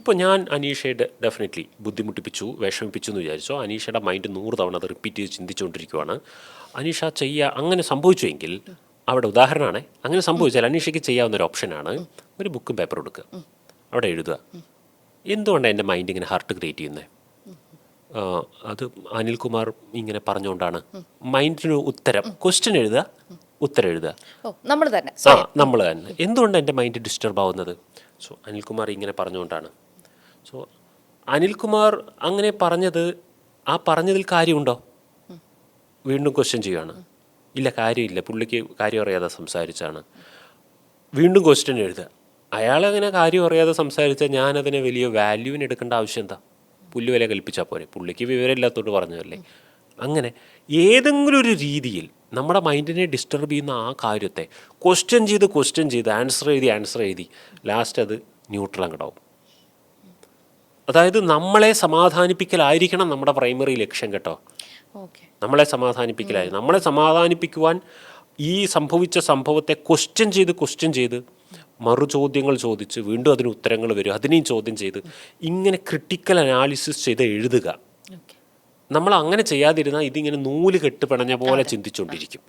ഇപ്പോൾ ഞാൻ അനീഷയെ ഡെഫിനറ്റ്ലി ബുദ്ധിമുട്ടിപ്പിച്ചു, വിഷമിപ്പിച്ചു എന്ന് വിചാരിച്ചോ, അനീഷയുടെ മൈൻഡ് 100 തവണ അത് റിപ്പീറ്റ് ചെയ്ത് ചിന്തിച്ചുകൊണ്ടിരിക്കുവാണ്. അനീഷ അങ്ങനെ സംഭവിച്ചുവെങ്കിൽ, അവിടെ ഉദാഹരണമാണ്, അങ്ങനെ സംഭവിച്ചാൽ അനീഷയ്ക്ക് ചെയ്യാവുന്ന ഒരു ഓപ്ഷനാണ് ഒരു ബുക്കും പേപ്പറും എടുക്കുക, അവിടെ എഴുതുക, എന്തുകൊണ്ടാണ് എൻ്റെ മൈൻഡ് ഇങ്ങനെ ഹർട്ട് ക്രിയേറ്റ് ചെയ്യുന്നത്? അത് അനിൽകുമാർ ഇങ്ങനെ പറഞ്ഞുകൊണ്ടാണ്. മൈൻഡിന് ഉത്തരം, ക്വസ്റ്റ്യൻ എഴുതുക, ഉത്തരം എഴുതുക, നമ്മൾ തന്നെ. എന്തുകൊണ്ട് എൻ്റെ മൈൻഡ് ഡിസ്റ്റർബ് ആവുന്നത്? സോ അനിൽകുമാർ ഇങ്ങനെ പറഞ്ഞുകൊണ്ടാണ്. സോ അനിൽകുമാർ അങ്ങനെ പറഞ്ഞത്, ആ പറഞ്ഞതിൽ കാര്യമുണ്ടോ? വീണ്ടും ക്വസ്റ്റ്യൻ ചെയ്യുകയാണ്. ഇല്ല, കാര്യമില്ല, പുള്ളിക്ക് കാര്യം അറിയാതെ സംസാരിച്ചാണ്. വീണ്ടും ക്വസ്റ്റ്യൻ എഴുതുക. അയാളങ്ങനെ കാര്യം അറിയാതെ സംസാരിച്ചാൽ ഞാനതിനെ വലിയ വാല്യൂവിന് എടുക്കേണ്ട ആവശ്യം എന്താ? പുല്ലുവില കൽപ്പിച്ചാൽ പോരെ, പുള്ളിക്ക് വിവരമില്ലാത്തോട്ട് പറഞ്ഞതല്ലേ. അങ്ങനെ ഏതെങ്കിലും ഒരു രീതിയിൽ നമ്മുടെ മൈൻഡിനെ ഡിസ്റ്റർബ് ചെയ്യുന്ന ആ കാര്യത്തെ ക്വസ്റ്റ്യൻ ചെയ്ത് ആൻസർ എഴുതി ലാസ്റ്റ് അത് ന്യൂട്രൽ അങ്ങോട്ടാവും. അതായത് നമ്മളെ സമാധാനിപ്പിക്കലായിരിക്കണം നമ്മുടെ പ്രൈമറി ലക്ഷ്യം കേട്ടോ. നമ്മളെ സമാധാനിപ്പിക്കുവാൻ ഈ സംഭവിച്ച സംഭവത്തെ ക്വസ്റ്റ്യൻ ചെയ്ത് മറുചോദ്യങ്ങൾ ചോദിച്ച് വീണ്ടും അതിന് ഉത്തരങ്ങൾ വരും, അതിനെയും ചോദ്യം ചെയ്ത് ഇങ്ങനെ ക്രിട്ടിക്കൽ അനാലിസിസ് ചെയ്ത് എഴുതുക. നമ്മൾ അങ്ങനെ ചെയ്യാതിരുന്നാൽ ഇതിങ്ങനെ നൂല് കെട്ട് പിണഞ്ഞ പോലെ ചിന്തിച്ചുകൊണ്ടിരിക്കും.